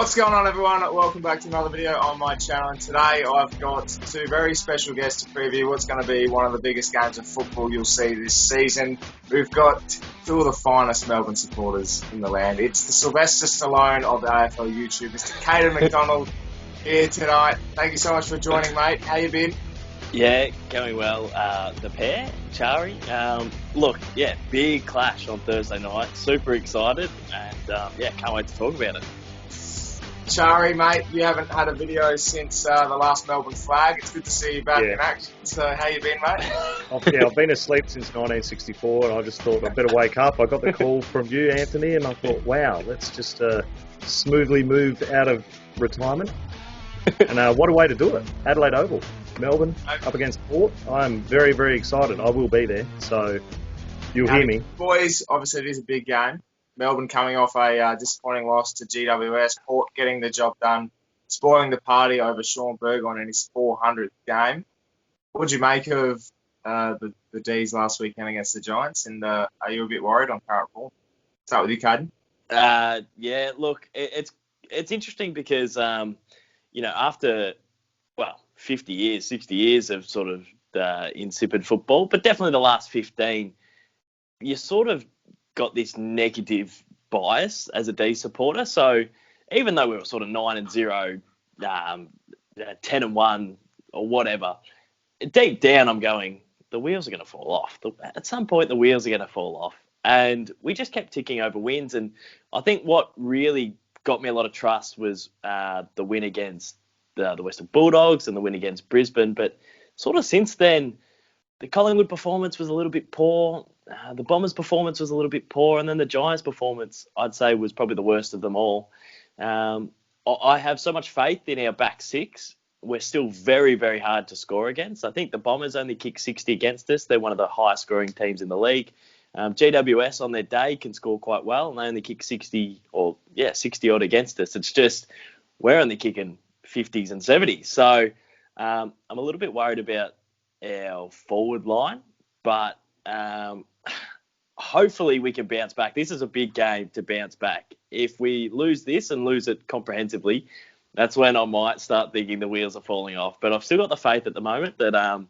What's going on, everyone? Welcome back to another video on my channel, and today I've got two very special guests to preview what's going to be one of the biggest games of football you'll see this season. We've got two of the finest Melbourne supporters in the land. It's the Sylvester Stallone of the AFL YouTube, Mr. Caden MacDonald, here tonight. Thank you so much for joining, mate. How you been? Yeah, going well. ThePear, Chari. Look, big clash on Thursday night. Super excited, and can't wait to talk about it. Chari, mate, you haven't had a video since the last Melbourne flag. It's good to see you back in action. So how you been, mate? I've been asleep since 1964, and I just thought I'd better wake up. I got the call from you, Anthony, and I thought, wow, let's just smoothly move out of retirement. And what a way to do it. Adelaide Oval, Melbourne, up against Port. I'm very, very excited. I will be there, so you'll hear me. Boys, obviously it is a big game. Melbourne coming off a disappointing loss to GWS. Port getting the job done, spoiling the party over Sean Burgoyne in his 400th game. What did you make of the Dees last weekend against the Giants? And are you a bit worried on current form? Start with you, Caden. Look, it's interesting because, after, 50 years, 60 years of sort of insipid football, but definitely the last 15, you sort of got this negative bias as a D supporter. So even though we were sort of 9-0, 10-1 or whatever, deep down I'm going, the wheels are going to fall off. At some point the wheels are going to fall off. And we just kept ticking over wins. And I think what really got me a lot of trust was the win against the Western Bulldogs and the win against Brisbane. But sort of since then, the Collingwood performance was a little bit poor. The Bombers' performance was a little bit poor, and then the Giants' performance, I'd say, was probably the worst of them all. I have so much faith in our back six. We're still very, very hard to score against. I think the Bombers only kick 60 against us. They're one of the highest scoring teams in the league. GWS on their day can score quite well, and they only kick 60 odd against us. It's just we're only kicking 50s and 70s. So I'm a little bit worried about our forward line, but hopefully we can bounce back. This is a big game to bounce back. If we lose this and lose it comprehensively, that's when I might start thinking the wheels are falling off. But I've still got the faith at the moment that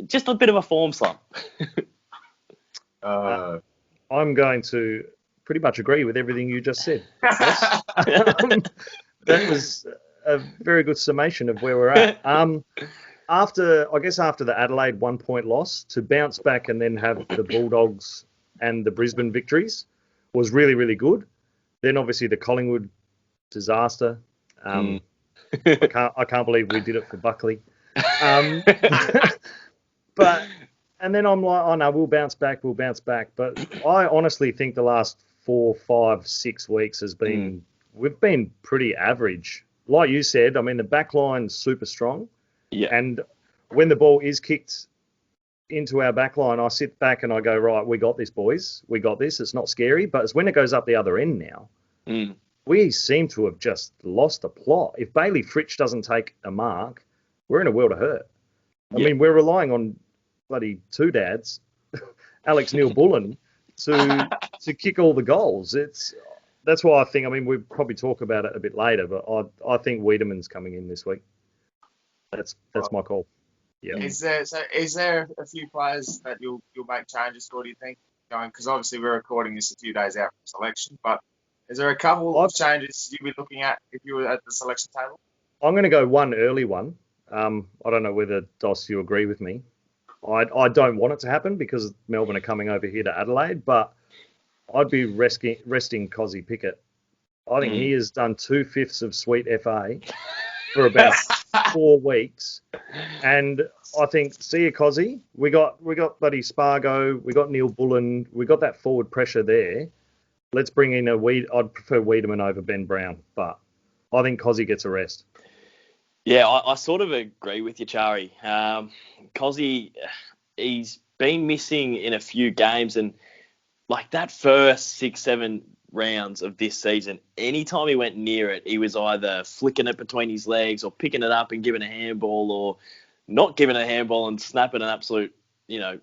just a bit of a form slump. I'm going to pretty much agree with everything you just said. That was a very good summation of where we're at. After the Adelaide 1-point loss, to bounce back and then have the Bulldogs and the Brisbane victories was really, really good. Then obviously the Collingwood disaster. I can't believe we did it for Buckley. And then I'm like, oh no, we'll bounce back. But I honestly think the last 4, 5, 6 weeks we've been pretty average. Like you said, I mean, the back line's super strong. Yeah. And when the ball is kicked into our back line, I sit back and I go, right, we got this, boys. We got this. It's not scary. But it's when it goes up the other end now, we seem to have just lost the plot. If Bailey Fritsch doesn't take a mark, we're in a world of hurt. I mean, we're relying on bloody two dads, Alex Neil-Bullen, to kick all the goals. That's why I think, we'll probably talk about it a bit later, but I think Wiedemann's coming in this week. That's my call. Yeah. Is there a few players that you'll make changes for, do you think? Because obviously we're recording this a few days out from selection, but is there a couple of changes you'd be looking at if you were at the selection table? I'm going to go one early one. I don't know whether, Dos, you agree with me. I don't want it to happen because Melbourne are coming over here to Adelaide, but I'd be resting Cozzy Pickett. I think he has done 2/5 of Sweet FA for about 4 weeks. And I think, see you, Cozzy. We got bloody Spargo. We got Neil-Bullen. We got that forward pressure there. Let's bring in I'd prefer Wiedemann over Ben Brown, but I think Cozzy gets a rest. Yeah, I sort of agree with you, Chari. Cozzy, he's been missing in a few games, and like that first 6, 7 rounds of this season, anytime he went near it, he was either flicking it between his legs or picking it up and giving a handball, or not giving a handball and snapping an absolute,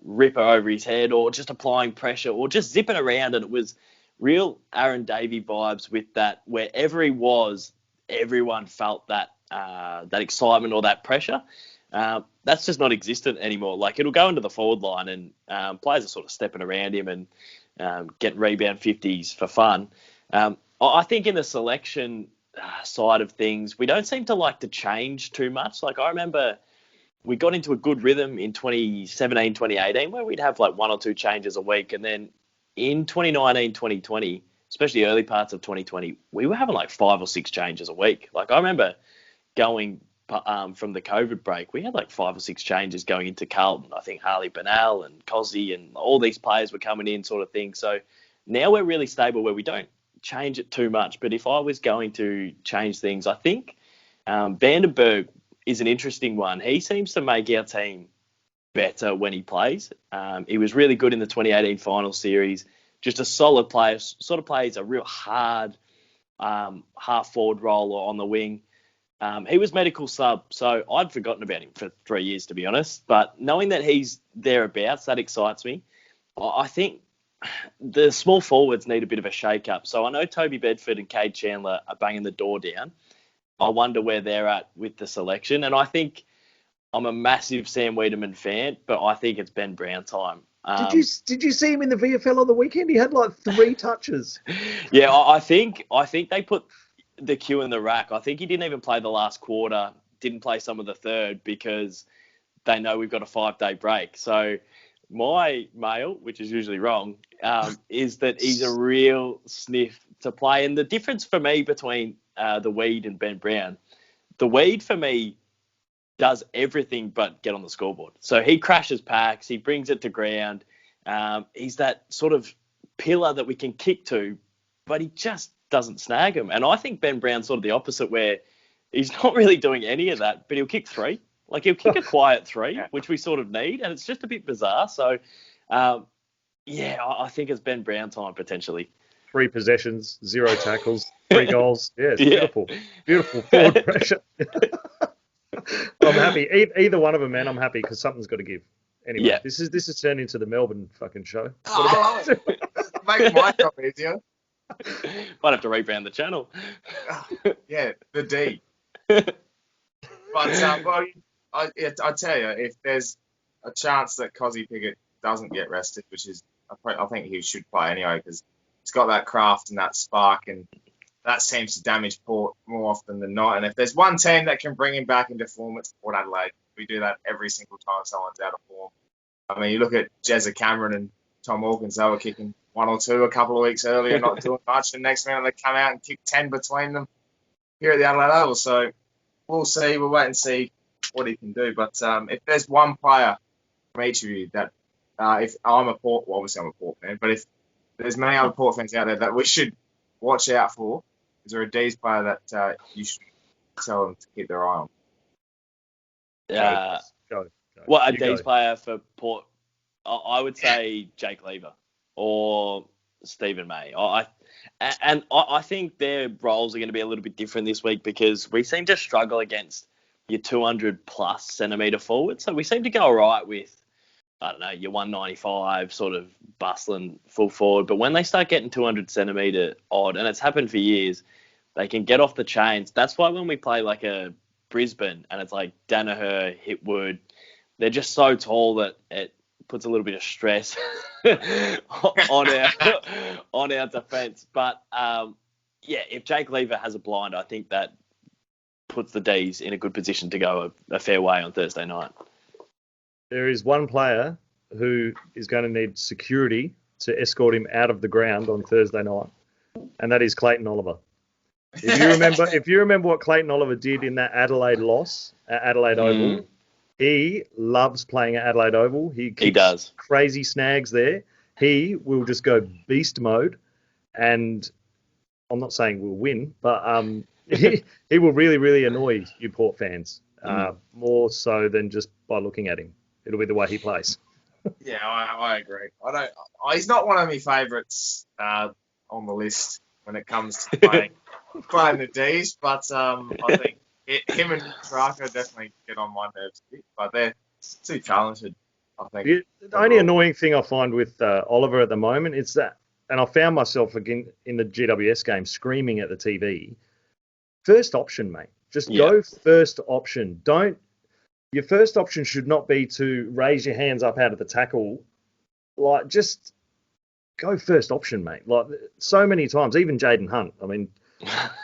ripper over his head, or just applying pressure, or just zipping around. And it was real Aaron Davey vibes with that. Wherever he was, everyone felt that that excitement or that pressure. That's just not existent anymore. Like, it'll go into the forward line and players are sort of stepping around him and getting rebound 50s for fun. I think in the selection side of things, we don't seem to like to change too much. Like, I remember we got into a good rhythm in 2017, 2018, where we'd have like one or two changes a week. And then in 2019, 2020, especially early parts of 2020, we were having like 5 or 6 changes a week. Like, I remember going from the COVID break, we had like 5 or 6 changes going into Carlton. I think Harley Bennell and Cozzy and all these players were coming in, sort of thing. So now we're really stable where we don't change it too much. But if I was going to change things, I think Vandenberg is an interesting one. He seems to make our team better when he plays. He was really good in the 2018 final series. Just a solid player, sort of plays a real hard half forward role or on the wing. He was medical sub, so I'd forgotten about him for 3 years, to be honest. But knowing that he's thereabouts, that excites me. I think the small forwards need a bit of a shake-up. So I know Toby Bedford and Cade Chandler are banging the door down. I wonder where they're at with the selection. And I think I'm a massive Sam Wiedemann fan, but I think it's Ben Brown time. Did you see him in the VFL on the weekend? He had like 3 touches. Yeah, I think they put the cue in the rack. I think he didn't even play the last quarter, didn't play some of the third because they know we've got a 5-day break. So my mail, which is usually wrong, is that he's a real sniff to play. And the difference for me between the Weed and Ben Brown, the Weed for me does everything but get on the scoreboard. So he crashes packs, he brings it to ground. He's that sort of pillar that we can kick to, but he just doesn't snag him. And I think Ben Brown's sort of the opposite, where he's not really doing any of that, but he'll kick 3. Like, he'll kick a quiet 3, which we sort of need, and it's just a bit bizarre. So, I think it's Ben Brown time, potentially. 3 possessions, 0 tackles, 3 goals. Yeah, it's beautiful. Beautiful forward pressure. I'm happy. Either one of them, man, I'm happy because something's got to give. Anyway, this is turned into the Melbourne fucking show. Make my job easier. Might have to rebrand the channel. The D. But I tell you, if there's a chance that Cozzy Pickett doesn't get rested, which is, I think he should play anyway, because he's got that craft and that spark, and that seems to damage Port more often than not. And if there's one team that can bring him back into form, it's Port Adelaide. We do that every single time someone's out of form. I mean, you look at Jezza Cameron and Tom Hawkins, they were kicking 1 or 2 a couple of weeks earlier, not doing much, and next minute they come out and kick 10 between them here at the Adelaide Oval. So we'll see. We'll wait and see what he can do. But if there's one player from each of you that, if I'm a Port, well, obviously I'm a Port fan, but if there's many other Port fans out there that we should watch out for, is there a Dees player that you should tell them to keep their eye on? Go. What, a Dees player for Port? I would say Jake Lever or Stephen May. I think their roles are going to be a little bit different this week because we seem to struggle against your 200-plus centimetre forward. So we seem to go all right with, I don't know, your 195 sort of bustling full forward. But when they start getting 200 centimetre odd, and it's happened for years, they can get off the chains. That's why when we play like a Brisbane and it's like Danaher, Hipwood, they're just so tall that it puts a little bit of stress on our defence. But, if Jake Lever has a blind, I think that puts the D's in a good position to go a fair way on Thursday night. There is one player who is going to need security to escort him out of the ground on Thursday night, and that is Clayton Oliver. If you remember what Clayton Oliver did in that Adelaide loss at Adelaide Oval, he loves playing at Adelaide Oval. He does crazy snags there. He will just go beast mode, and I'm not saying we'll win, but he will really, really annoy you Port fans, more so than just by looking at him. It'll be the way he plays. Yeah, I agree. He's not one of my favourites on the list when it comes to playing the D's, but I think him and Straka definitely get on my nerves a bit, but they're too talented, I think. The only annoying thing I find with Oliver at the moment is that, and I found myself again in the GWS game screaming at the TV, first option, mate. Just go first option. Your first option should not be to raise your hands up out of the tackle. Like, just go first option, mate. Like, so many times, even Jaden Hunt. I mean,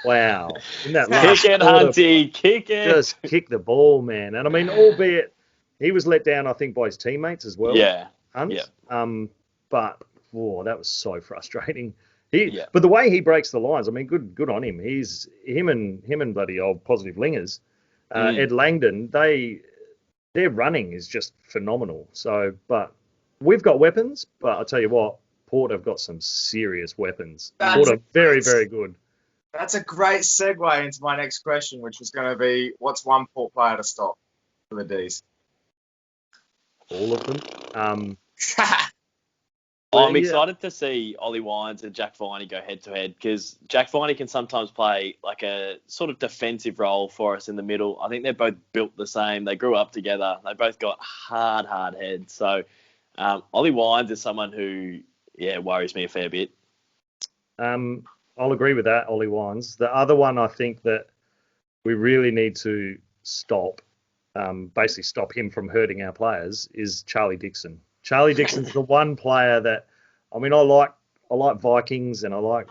wow. In that last kick it, quarter, Hunty, kick it. just kick the ball, man. And I mean, albeit he was let down, I think, by his teammates as well. Yeah. Hunt. Yeah. But that was so frustrating. But the way he breaks the lines, I mean, good on him. Him and bloody old Positive Lingers, Ed Langdon, their running is just phenomenal. So, but we've got weapons, but I'll tell you what, Port have got some serious weapons. Port are very, very good. That's a great segue into my next question, which was going to be, what's one Port player to stop for the Dees? All of them. I'm excited to see Ollie Wines and Jack Viney go head-to-head, because Jack Viney can sometimes play like a sort of defensive role for us in the middle. I think they're both built the same. They grew up together. They both got hard heads. So Ollie Wines is someone who, worries me a fair bit. I'll agree with that, Ollie Wines. The other one I think that we really need to stop, basically stop him from hurting our players, is Charlie Dixon. Charlie Dixon's the one player that, I mean, I like Vikings and I like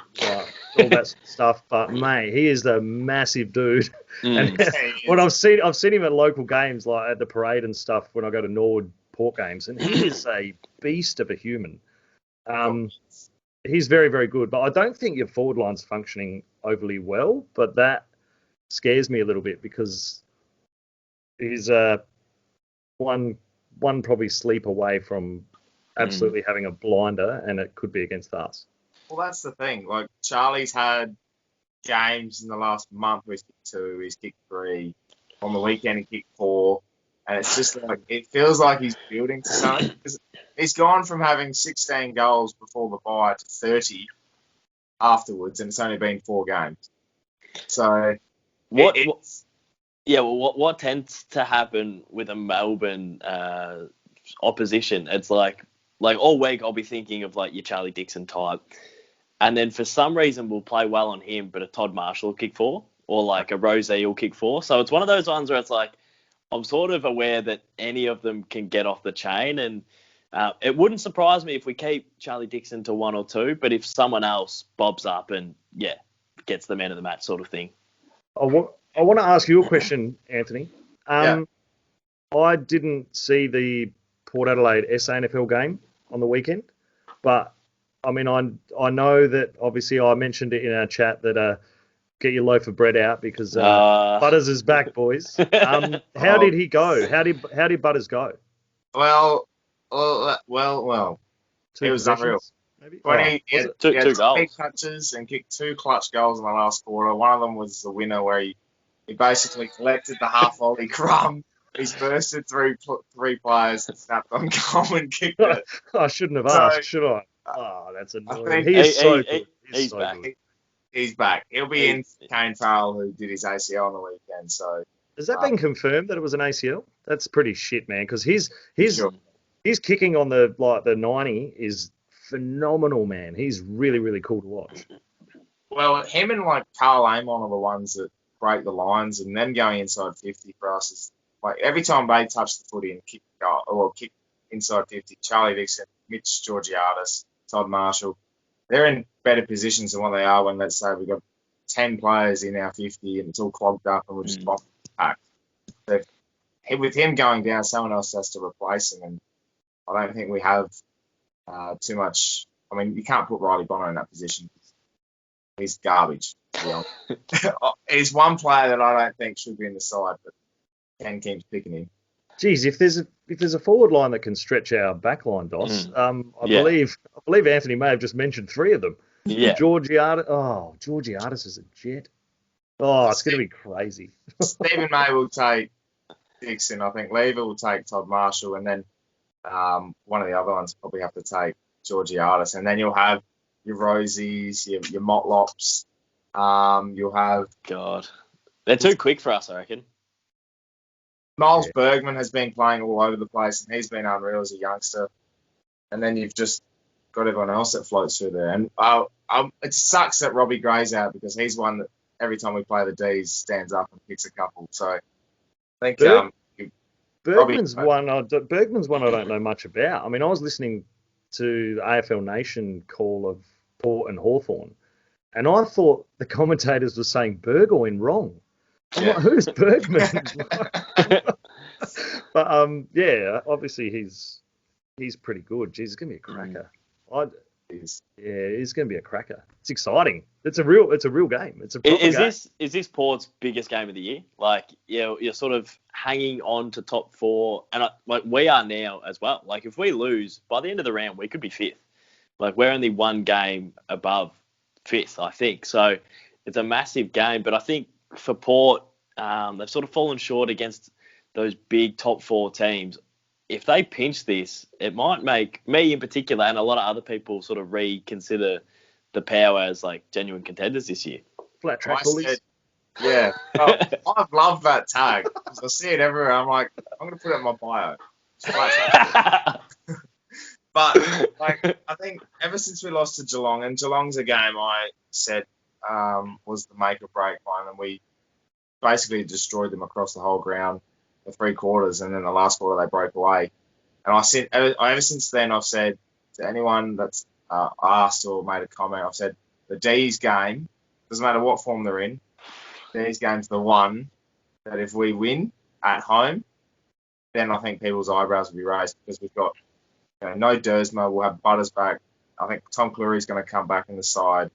all that stuff, but mate, he is a massive dude. And when I've seen him at local games, like at the parade and stuff, when I go to Norwood Port games, and he is a beast of a human. He's very, very good, but I don't think your forward line's functioning overly well, but that scares me a little bit because he's one probably sleep away from absolutely having a blinder, and it could be against us. Well, that's the thing. Like, Charlie's had games in the last month where he's kicked 2, he's kicked 3. On the weekend, he kicked 4. And it's just like, it feels like he's building to something. He's gone from having 16 goals before the bye to 30 afterwards, and it's only been 4 games. So, what tends to happen with a Melbourne opposition? It's like all week I'll be thinking of like your Charlie Dixon type, and then for some reason we'll play well on him, but a Todd Marshall will kick 4, or like a Rosé will kick 4. So it's one of those ones where it's like, I'm sort of aware that any of them can get off the chain, and it wouldn't surprise me if we keep Charlie Dixon to 1 or 2, but if someone else bobs up and gets the man of the match sort of thing. I want to ask you a question, Anthony. I didn't see the Port Adelaide SANFL game on the weekend, but I mean, I know that obviously I mentioned it in our chat that get your loaf of bread out because Butters is back, boys. How did he go? How did Butters go? Well. It was unreal. Maybe? He had two goals. 8 touches and kicked 2 clutch goals in the last quarter. One of them was the winner where he basically collected the half volley crumb. He's bursted through 3 players and snapped on goal and kicked it. I shouldn't have asked, should I? Oh, that's annoying. He is so good. He's so back. Good. He's back. He'll be in Kane Farrell, who did his ACL on the weekend. So has that been confirmed that it was an ACL? That's pretty shit, man. Because his kicking on the 90 is phenomenal, man. He's really, really cool to watch. Well, him and like Carl Amon are the ones that break the lines, and them going inside 50 for us is like every time they touch the footy and kick inside 50, Charlie Dixon, Mitch Georgiadis, Todd Marshall, they're in better positions than what they are when, let's say, we've got 10 players in our 50 and it's all clogged up and we're just packed. So with him going down, someone else has to replace him, and I don't think we have too much. I mean, you can't put Riley Bonner in that position. He's garbage. He's one player that I don't think should be in the side, but Ken keeps picking him. Geez, if there's a forward line that can stretch our back line, Doss, I believe Anthony may have just mentioned 3 of them. Yeah. Georgiadis is a jet. Oh, it's going to be crazy. Stephen May will take Dixon. I think Lever will take Todd Marshall, and then one of the other ones probably have to take Georgiadis, and then you'll have your Rosies, your Motlops. You'll have... God. They're too quick for us, I reckon. Miles Bergman has been playing all over the place, and he's been unreal as a youngster. And then you've just got everyone else that floats through there. And it sucks that Robbie Gray's out, because he's one that every time we play the Dees, stands up and kicks a couple. So I think Bergman's one I don't know much about. I mean, I was listening to the AFL Nation call of Port and Hawthorn, and I thought the commentators were saying Burgoyne wrong. I'm like, who's Bergman? But yeah, obviously he's pretty good. Jeez, it's gonna be a cracker. He's gonna be a cracker. It's exciting. It's a real game. It's a proper game. Is this Port's biggest game of the year? Like, you're sort of hanging on to top four, and like we are now as well. Like, if we lose by the end of the round, we could be fifth. Like, we're only one game above fifth, I think. So it's a massive game. But I think for Port, they've sort of fallen short against those big top four teams. If they pinch this, it might make me in particular and a lot of other people sort of reconsider the power as like genuine contenders this year. Flat track bullies. Yeah. Oh, I've loved that tag because I see it everywhere. I'm like, I'm going to put it in my bio. Flat track. But like, I think ever since we lost to Geelong, and Geelong's a game I said was the make or break one, and we basically destroyed them across the whole ground for 3 quarters, and then the last quarter they broke away. And I said, ever since then, I've said to anyone that's asked or made a comment, I've said the Dees game, doesn't matter what form they're in, Dees game's the one that if we win at home, then I think people's eyebrows will be raised because we've got no Dersma, we'll have Butters back. I think Tom Cleary's going to come back in the side.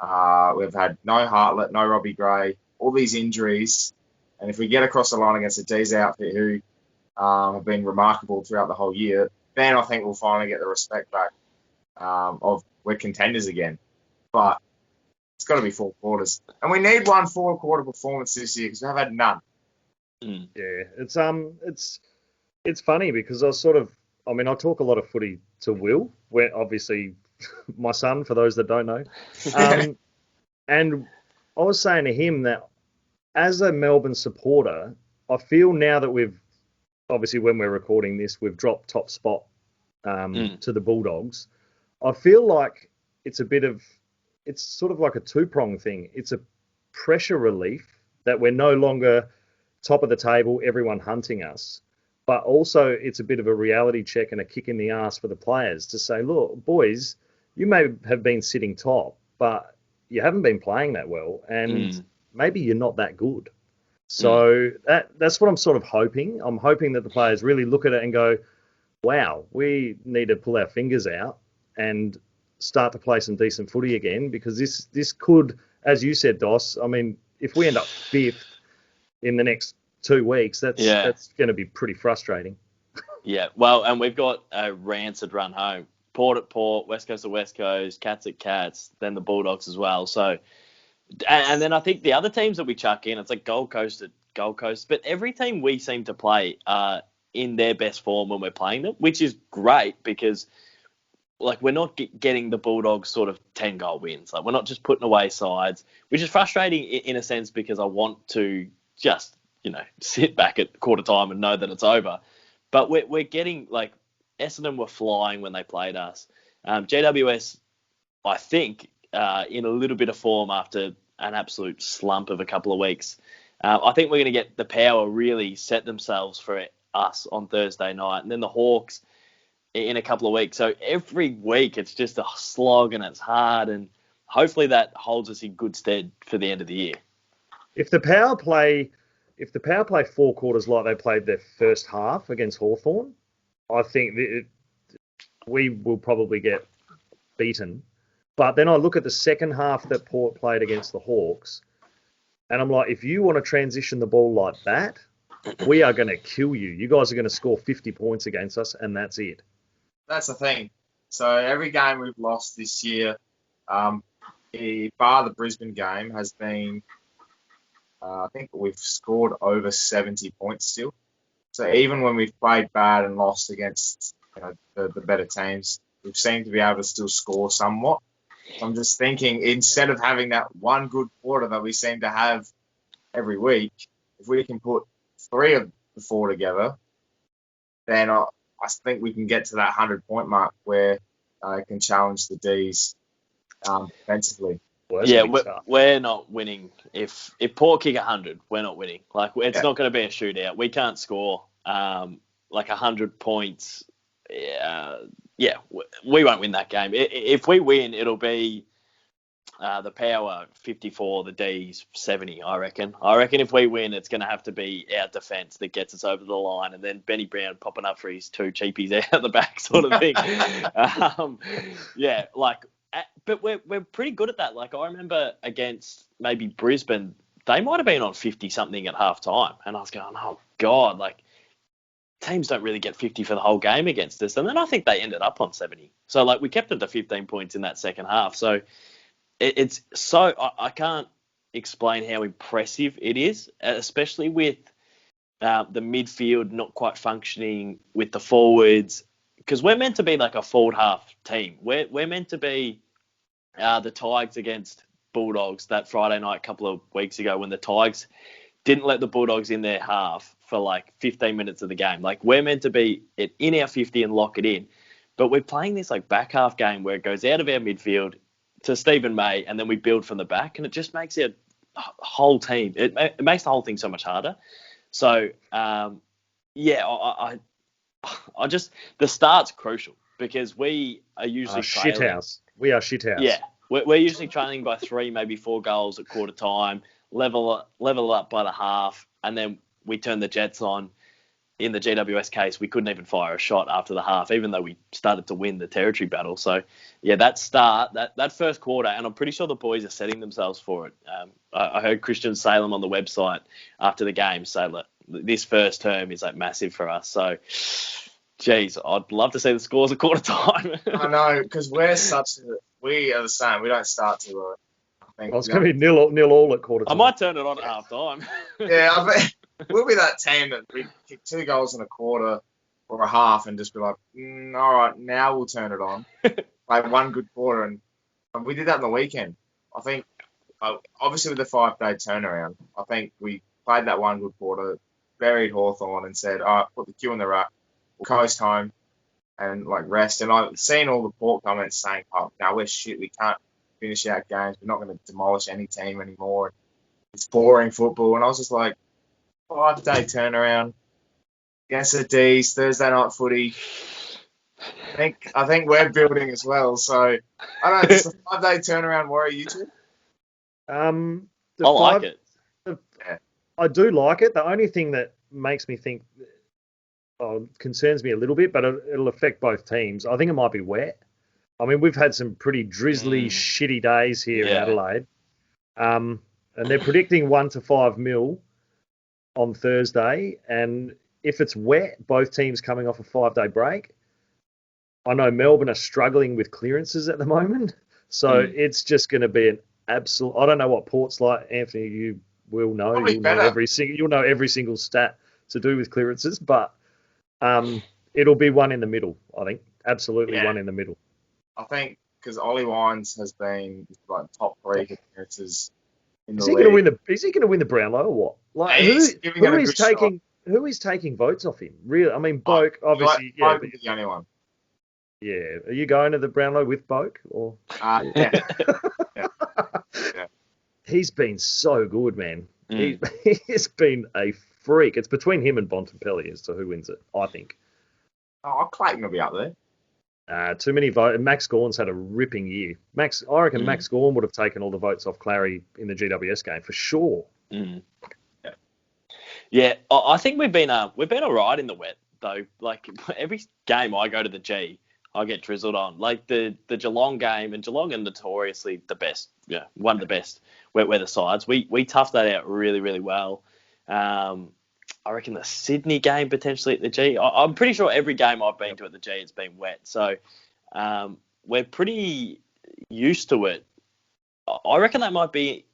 We've had no Hartlett, no Robbie Gray, all these injuries. And if we get across the line against the Dees outfit who have been remarkable throughout the whole year, then I think we'll finally get the respect back of we're contenders again. But it's got to be 4 quarters. And we need one 4-quarter performance this year because we have had none. Yeah, it's funny because I talk a lot of footy to Will, where obviously my son, for those that don't know. And I was saying to him that as a Melbourne supporter, I feel now that we've, obviously when we're recording this, we've dropped top spot to the Bulldogs. I feel like it's sort of like a 2-pronged thing. It's a pressure relief that we're no longer top of the table, everyone hunting us. But also it's a bit of a reality check and a kick in the ass for the players to say, look, boys, you may have been sitting top, but you haven't been playing that well, and maybe you're not that good. So that's what I'm sort of hoping. I'm hoping that the players really look at it and go, wow, we need to pull our fingers out and start to play some decent footy again, because this could, as you said, Dos, I mean, if we end up 5th in the next 2 weeks, that's going to be pretty frustrating. Yeah, well, and we've got a rancid run home. Port at Port, West Coast at West Coast, Cats at Cats, then the Bulldogs as well. So, and then I think the other teams that we chuck in, it's like Gold Coast at Gold Coast. But every team we seem to play in their best form when we're playing them, which is great because, like, we're not getting the Bulldogs sort of 10-goal wins. Like, we're not just putting away sides, which is frustrating in a sense because I want to just, sit back at quarter time and know that it's over. But we're getting, like, Essendon were flying when they played us. GWS, I think, in a little bit of form after an absolute slump of a couple of weeks. I think we're going to get the Power really set themselves for us on Thursday night. And then the Hawks in a couple of weeks. So every week it's just a slog and it's hard. And hopefully that holds us in good stead for the end of the year. If the Power play 4 quarters like they played their first half against Hawthorn, I think we will probably get beaten. But then I look at the second half that Port played against the Hawks, and I'm like, if you want to transition the ball like that, we are going to kill you. You guys are going to score 50 points against us, and that's it. That's the thing. So every game we've lost this year, bar the Brisbane game, has been, I think we've scored over 70 points still. So even when we've played bad and lost against the better teams, we've seemed to be able to still score somewhat. So I'm just thinking, instead of having that one good quarter that we seem to have every week, if we can put 3 of the 4 together, then I think we can get to that 100-point mark where I can challenge the Dees defensively. Well, that's Yeah, going to be tough. we're not winning. If Port kick 100, we're not winning. Like, it's not going to be a shootout. We can't score like 100 points. Yeah, we won't win that game. If we win, it'll be the Power 54, the Dees 70, I reckon. I reckon if we win, it's going to have to be our defence that gets us over the line, and then Benny Brown popping up for his 2 cheapies out the back sort of thing. Yeah, like, but we're pretty good at that. Like, I remember against maybe Brisbane, they might have been on 50-something at half-time, and I was going, oh, God, like, teams don't really get 50 for the whole game against us. And then I think they ended up on 70. So, like, we kept them to 15 points in that second half. So, it's so I can't explain how impressive it is, especially with the midfield not quite functioning, with the forwards, because we're meant to be like a forward half team. We're meant to be the Tigers against Bulldogs that Friday night a couple of weeks ago, when the Tigers didn't let the Bulldogs in their half for like 15 minutes of the game. Like, we're meant to be in our 50 and lock it in, but we're playing this like back half game where it goes out of our midfield to Stephen May, and then we build from the back, and it just makes our whole team, it makes the whole thing so much harder. So, yeah, I just, the start's crucial, because we are usually trailing. We are shithouse. Yeah, we're usually trailing by 3, maybe 4 goals at quarter time, level up by the half, and then we turn the Jets on. In the GWS case, we couldn't even fire a shot after the half, even though we started to win the territory battle. So, yeah, that first quarter, and I'm pretty sure the boys are setting themselves for it. I heard Christian Salem on the website after the game say, look, this first term is like massive for us. So, geez, I'd love to see the scores at quarter time. I know, because we are the same. We don't start too early. Well, it's going to be nil all at quarter time. I might turn it on at half time. Yeah, I bet. We'll be that team that we kick 2 goals in a quarter or a half and just be like, all right, now we'll turn it on. Like, 1 good quarter. And we did that on the weekend. I think, obviously with the 5-day turnaround, I think we played that 1 good quarter, buried Hawthorn, and said, all right, put the queue in the rack, we'll coast home and, like, rest. And I've seen all the Port comments saying, oh, no, we're shit. We can't finish out games. We're not going to demolish any team anymore. It's boring football. And I was just like, 5-day turnaround against the Dees, Thursday night footy. I think we're building as well. So, I don't know, does the 5-day turnaround worry you two? I like it. I do like it. The only thing that makes me think, concerns me a little bit, but it'll affect both teams. I think it might be wet. I mean, we've had some pretty drizzly, shitty days here in Adelaide. And they're predicting 1 to 5 mil on Thursday, and if it's wet, both teams coming off a 5-day break. I know Melbourne are struggling with clearances at the moment, so it's just going to be an absolute. I don't know what Port's like, Anthony. You will know. You'll know every single stat to do with clearances, but it'll be one in the middle. I think absolutely one in the middle. I think because Ollie Wines has been like top 3 clearances. Is he going to win the Brownlow or what? Like, who is taking votes off him? Really? I mean, Boak, obviously. Boak is the only one. Yeah. Are you going to the Brownlow with Boak? Or? Yeah. He's been so good, man. He's been a freak. It's between him and Bontempelli as to who wins it, I think. Oh, Clayton will be up there. Too many votes. Max Gawn's had a ripping year. Max Gawn would have taken all the votes off Clary in the GWS game for sure. Yeah, I think we've been all right in the wet though. Like, every game I go to the G, I get drizzled on. Like the Geelong game, and Geelong are notoriously the best, one of the best wet weather sides. We toughed that out really, really well. I reckon the Sydney game potentially at the G. I'm pretty sure every game I've been to at the G, it's been wet. So we're pretty used to it. I reckon that might be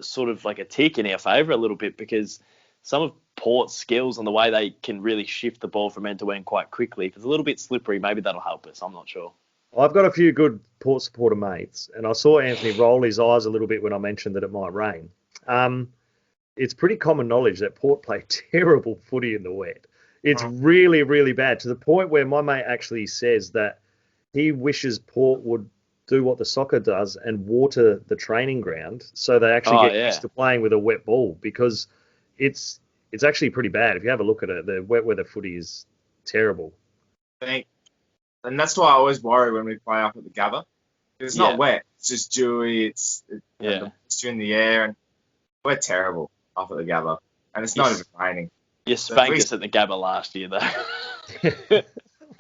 sort of like a tick in our favour a little bit, because some of Port's skills and the way they can really shift the ball from end to end quite quickly, if it's a little bit slippery, maybe that'll help us. I'm not sure. I've got a few good Port supporter mates, and I saw Anthony roll his eyes a little bit when I mentioned that it might rain. It's pretty common knowledge that Port play terrible footy in the wet. It's really, really bad, to the point where my mate actually says that he wishes Port would do what the soccer does and water the training ground so they actually get used to playing with a wet ball, because it's actually pretty bad. If you have a look at it, the wet weather footy is terrible. And that's why I always worry when we play up at the Gabba. It's not wet. It's just dewy. It's in the air, and we're terrible up at the Gabba. And it's not even raining. You spanked us at the Gabba last year, though.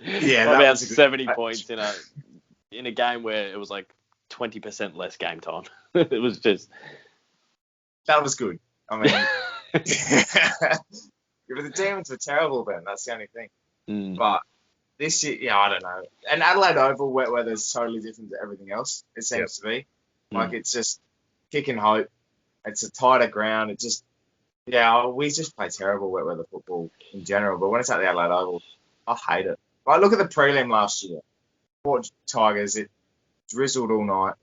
Yeah, about 70 points in a game where it was like 20% less game time. It was just... That was good. I mean... the Demons were terrible then. That's the only thing. But this year, I don't know. And Adelaide Oval, wet weather is totally different to everything else. It seems to be. Like, it's just kick and hope. It's a tighter ground. It just... Yeah, we just play terrible wet weather football in general. But when it's at the Adelaide Oval, I hate it. Like, look at the prelim last year. Port Tigers, it drizzled all night.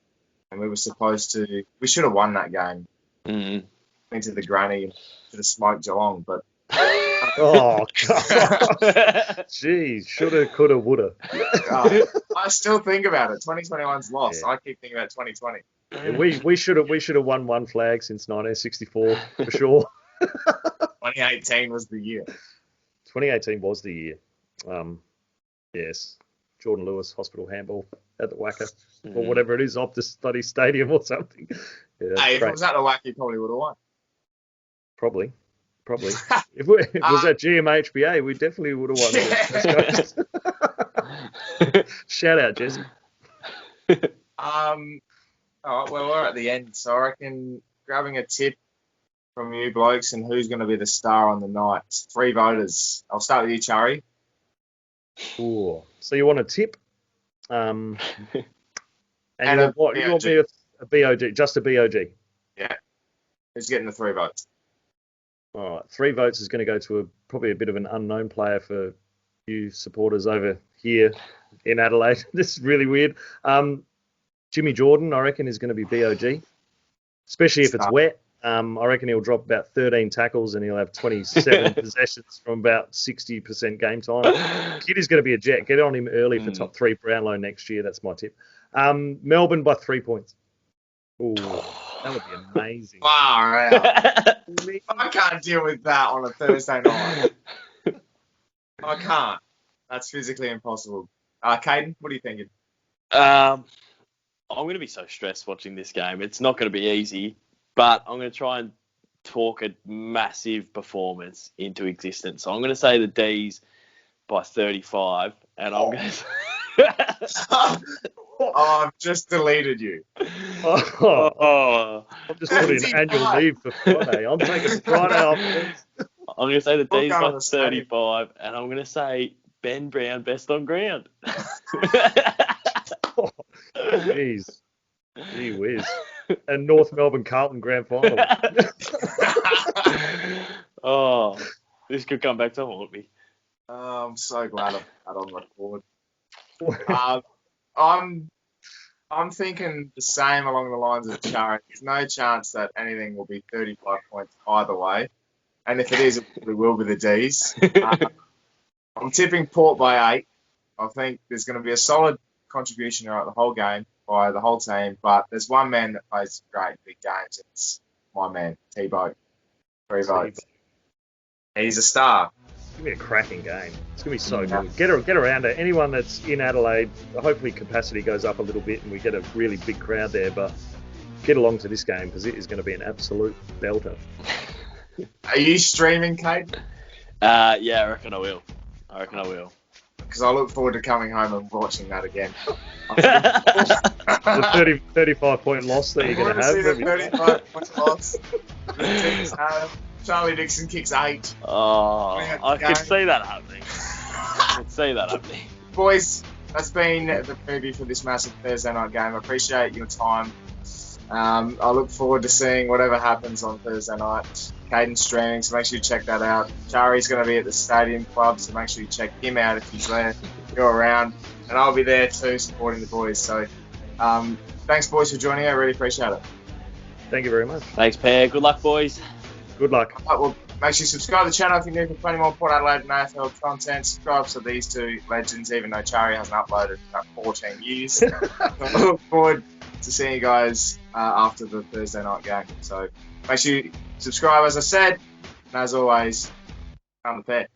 And we were supposed to... We should have won that game. Into the granny and should have smoked Geelong, but... Oh, God. Jeez, shoulda, coulda, woulda. I still think about it. 2021's lost. I keep thinking about 2020. Yeah, we should have won one flag since 1964, for sure. 2018 was the year. 2018 was the year. Yes. Jordan Lewis Hospital handball at the Wacker, or whatever it is, Optus Study Stadium or something. Yeah, hey, if it was at the Wacker, you probably would have won. Probably. If it was at GMHBA, we definitely would have won. Shout out, Jesse. All right, well, we're at the end, so I reckon grabbing a tip from you blokes and who's going to be the star on the night. 3 voters. I'll start with you, Chari. Ooh. So you want a tip? And you want me a BOG, just a BOG? Yeah. Who's getting the 3 votes? All right, 3 votes is going to go to probably a bit of an unknown player for you supporters over here in Adelaide. This is really weird. Jimmy Jordan, I reckon, is going to be BOG, especially if it's wet. I reckon he'll drop about 13 tackles and he'll have 27 possessions from about 60% game time. Kid is going to be a jet. Get on him early for top 3 Brownlow next year. That's my tip. Melbourne by 3 points. Ooh, that would be amazing. Far out. I can't deal with that on a Thursday night. I can't. That's physically impossible. Caden, what are you thinking? I'm going to be so stressed watching this game. It's not going to be easy, but I'm going to try and talk a massive performance into existence. So I'm going to say the Dees by 35, and I'm going to... I've just deleted you. I'm just putting annual leave for Friday. I'm taking Friday off. I'm going to say the Dees by 35, and I'm going to say Ben Brown best on ground. Jeez. Gee whiz. And North Melbourne Carlton grand final. This could come back to haunt me. I'm so glad I've had on record. I'm thinking the same along the lines of Chari. There's no chance that anything will be 35 points either way. And if it is, it probably will be the Dees. I'm tipping Port by 8. I think there's going to be a solid contribution throughout the whole game by the whole team. But there's one man that plays great big games. And it's my man, T-Boat. 3 votes. He's a star. It's going to be a cracking game. It's going to be so good. Get around it. Anyone that's in Adelaide, hopefully capacity goes up a little bit and we get a really big crowd there. But get along to this game because it is going to be an absolute belter. Are you streaming, Kate? Yeah, I reckon I will. Because I look forward to coming home and watching that again. The 35-point loss that you're going to have. See the 35-point loss. Charlie Dixon kicks 8. I could see that happening. Boys, that's been the preview for this massive Thursday night game. I appreciate your time. I look forward to seeing whatever happens on Thursday night. Caden's streaming, so make sure you check that out. Chari's going to be at the Stadium Club, so make sure you check him out if he's there. You're around. And I'll be there too, supporting the boys. So thanks, boys, for joining. I really appreciate it. Thank you very much. Thanks, Pear. Good luck, boys. Good luck. All right, well, Make sure you subscribe to the channel if you're new for plenty more Port Adelaide and AFL content. Subscribe to these two legends, even though Chari hasn't uploaded in about 14 years. I look forward to seeing you guys after the Thursday night game. So make sure you subscribe, as I said. And as always, on the pair.